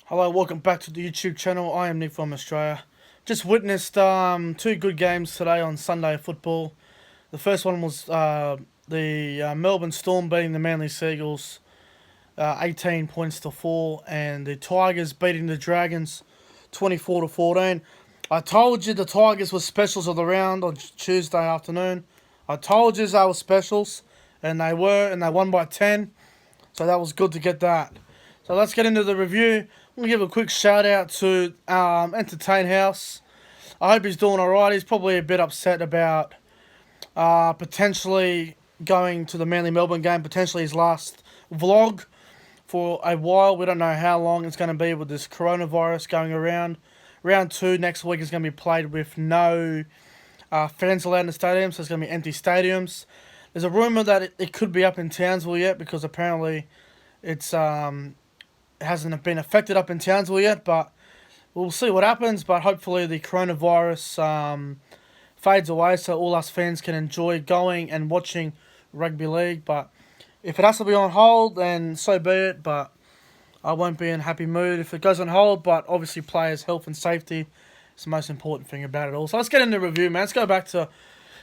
Hello, welcome back to the YouTube channel. I am Nick from Australia. Just witnessed two good games today on Sunday football. The first one was the Melbourne Storm beating the Manly Seagulls 18 points to 4, and the Tigers beating the Dragons 24 to 14. I told you the Tigers were specials of the round on Tuesday afternoon. I told you they were specials, and they were, and they won by 10. So that was good to get that. So let's get into the review. I'm going to give a quick shout out to Entertain House. I hope he's doing alright. He's probably a bit upset about potentially going to the Manly Melbourne game, potentially his last vlog for a while. We don't know how long it's going to be with this coronavirus going around. Round 2 next week is going to be played with no fans allowed in the stadium, so it's going to be empty stadiums. There's a rumour that it could be up in Townsville yet, because apparently it's hasn't been affected up in Townsville yet, but we'll see what happens. But hopefully the coronavirus fades away so all us fans can enjoy going and watching rugby league. But if it has to be on hold, then so be it. But I won't be in a happy mood if it goes on hold. But obviously players' health and safety is the most important thing about it all. So let's get into the review, man. Let's go back to,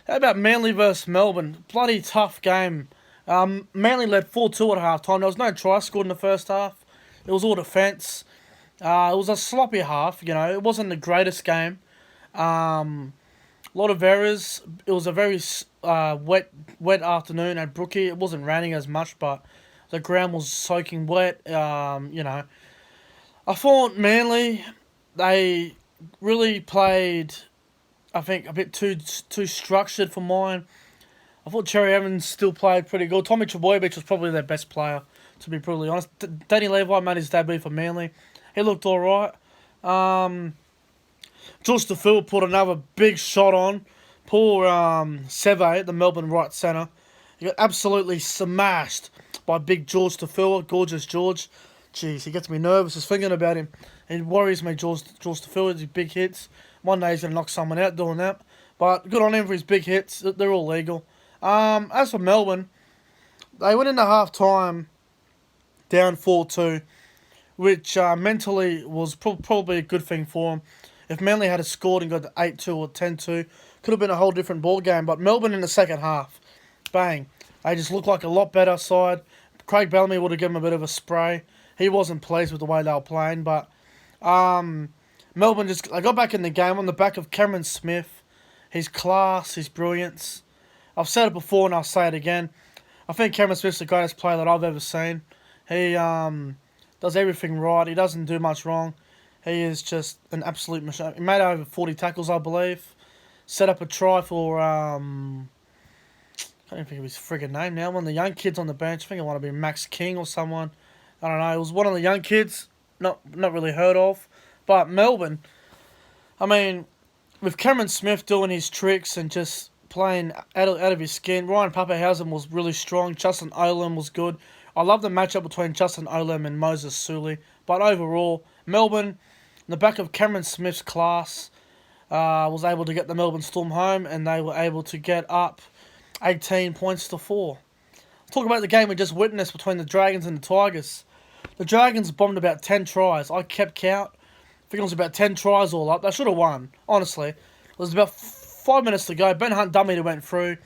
how about Manly versus Melbourne? Bloody tough game. Manly led 4-2 at half time. There was no try scored in the first half. It was all defence. It was a sloppy half, you know. It wasn't the greatest game. A lot of errors. It was a very wet afternoon at Brookie. It wasn't raining as much, but the ground was soaking wet. You know. I thought Manly, they really played, I think, a bit too structured for mine. I thought Cherry Evans still played pretty good. Tommy Trbojevic was probably their best player, to be brutally honest. Danny Levi made his debut for Manly. He looked alright. George DeFil put another big shot on. Poor Seve, the Melbourne right centre. He got absolutely smashed by big George DeFil. Gorgeous George. Jeez, he gets me nervous just thinking about him. It worries me, George DeFil, with his big hits. One day he's going to knock someone out doing that. But good on him for his big hits. They're all legal. As for Melbourne, they went into half time down 4-2, which mentally was probably a good thing for them. If Manly had scored and got to 8-2 or 10-2, could have been a whole different ball game. But Melbourne in the second half, bang, they just looked like a lot better side. Craig Bellamy would have given them a bit of a spray. He wasn't pleased with the way they were playing, but Melbourne they got back in the game on the back of Cameron Smith, his class, his brilliance. I've said it before and I'll say it again. I think Cameron Smith's the greatest player that I've ever seen. He does everything right. He doesn't do much wrong. He is just an absolute machine. He made over 40 tackles, I believe. Set up a try for, I can't even think of his friggin' name now. One of the young kids on the bench. I think it might have been Max King or someone. I don't know. It was one of the young kids. Not really heard of. But Melbourne, I mean, with Cameron Smith doing his tricks and just playing out of his skin. Ryan Pappenhausen was really strong. Justin Olam was good. I love the matchup between Justin Olam and Moses Suli. But overall, Melbourne, in the back of Cameron Smith's class, was able to get the Melbourne Storm home, and they were able to get up 18 points to 4. Let's talk about the game we just witnessed between the Dragons and the Tigers. The Dragons bombed about 10 tries. I kept count. I think it was about 10 tries all up. They should have won, honestly. It was about 5 minutes to go. Ben Hunt dummy went through.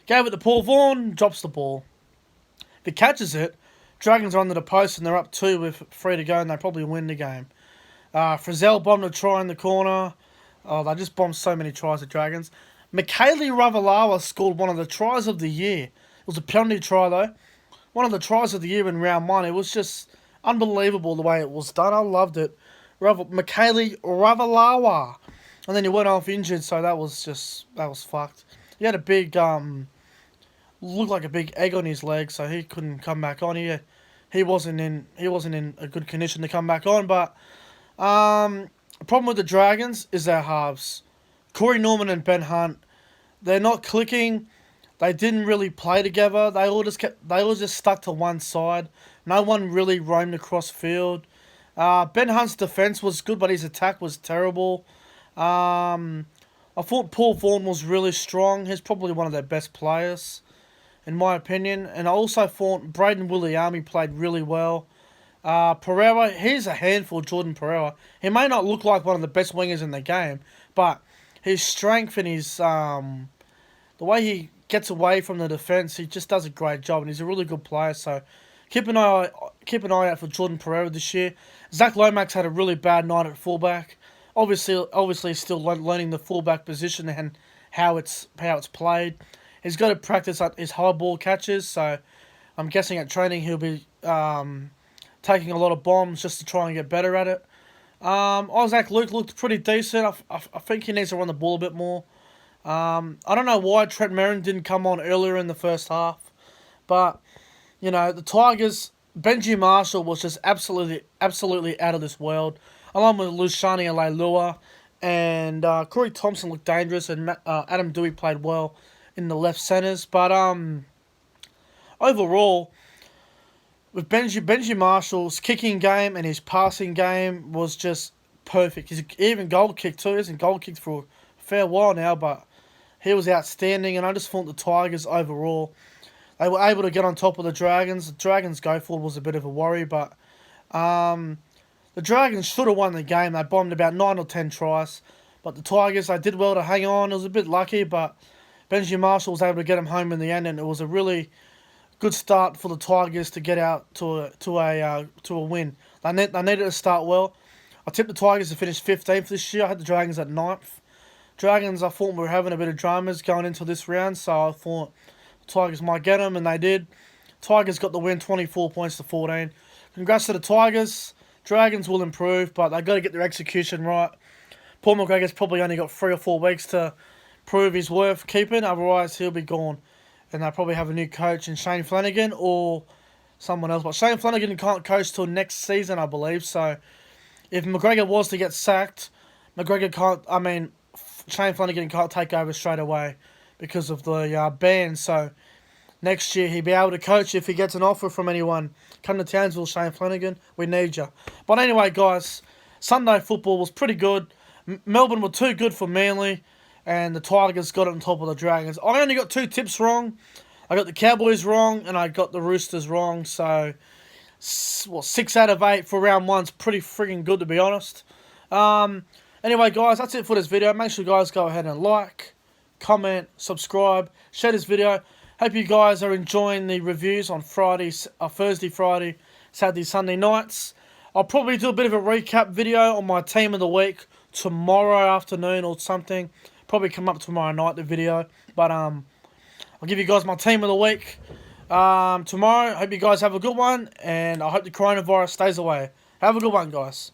Gave it to Paul Vaughan. Drops the ball. If he catches it, Dragons are under the post and they're up 2 with 3 to go, and they probably win the game. Frizzell bombed a try in the corner. Oh, they just bombed so many tries, the Dragons. Michaeli Ravalawa scored one of the tries of the year. It was a penalty try, though. One of the tries of the year in round 1. It was just unbelievable the way it was done. I loved it. Michaeli Ravalawa. And then he went off injured, so that was fucked. He had a big, looked like a big egg on his leg, so he couldn't come back on. He wasn't in a good condition to come back on. But the problem with the Dragons is their halves. Corey Norman and Ben Hunt, they're not clicking. They didn't really play together. They all just stuck to one side. No one really roamed across field. Ben Hunt's defense was good, but his attack was terrible. I thought Paul Vaughan was really strong. He's probably one of their best players, in my opinion. And I also thought Braden Williami played really well. Pereira, he's a handful, Jordan Pereira. He may not look like one of the best wingers in the game, but his strength and his the way he gets away from the defence, he just does a great job, and he's a really good player. So keep an eye out for Jordan Pereira this year. Zach Lomax had a really bad night at fullback. Obviously, still learning the fullback position and how it's played. He's got to practice his high ball catches. So I'm guessing at training he'll be taking a lot of bombs just to try and get better at it. Isaac Luke looked pretty decent. I think he needs to run the ball a bit more. I don't know why Trent Merrin didn't come on earlier in the first half, but you know the Tigers. Benji Marshall was just absolutely out of this world, along with Luciani Leilua, and Corey Thompson looked dangerous, and Adam Dewey played well in the left centres. But overall, with Benji Marshall's kicking game and his passing game was just perfect. He's even goal kicked too. He hasn't goal kicked for a fair while now, but he was outstanding. And I just thought the Tigers overall, they were able to get on top of the Dragons. The Dragons' go forward was a bit of a worry, but the Dragons should have won the game. They bombed about 9 or 10 tries, but the Tigers, they did well to hang on. It was a bit lucky, but Benji Marshall was able to get them home in the end, and it was a really good start for the Tigers to get out to a win. They needed to start well. I tipped the Tigers to finish 15th this year. I had the Dragons at 9th. Dragons, I thought were having a bit of dramas going into this round, so I thought the Tigers might get them, and they did. Tigers got the win, 24 points to 14. Congrats to the Tigers. Dragons will improve, but they got to get their execution right. Paul McGregor's probably only got 3 or 4 weeks to prove his worth keeping, otherwise he'll be gone. And they'll probably have a new coach in Shane Flanagan or someone else. But Shane Flanagan can't coach till next season, I believe. So if McGregor was to get sacked, Shane Flanagan can't take over straight away because of the ban. So next year he'll be able to coach if he gets an offer from anyone. Come to Townsville, Shane Flanagan. We need you. But anyway, guys, Sunday football was pretty good. Melbourne were too good for Manly, and the Tigers got on top of the Dragons. I only got 2 tips wrong. I got the Cowboys wrong, and I got the Roosters wrong. So, 6 out of 8 for round 1's pretty freaking good, to be honest. Anyway, guys, that's it for this video. Make sure you guys go ahead and like, comment, subscribe, share this video. Hope you guys are enjoying the reviews on Thursday, Friday, Saturday, Sunday nights. I'll probably do a bit of a recap video on my team of the week tomorrow afternoon or something. Probably come up tomorrow night, the video. But I'll give you guys my team of the week tomorrow. Hope you guys have a good one, and I hope the coronavirus stays away. Have a good one, guys.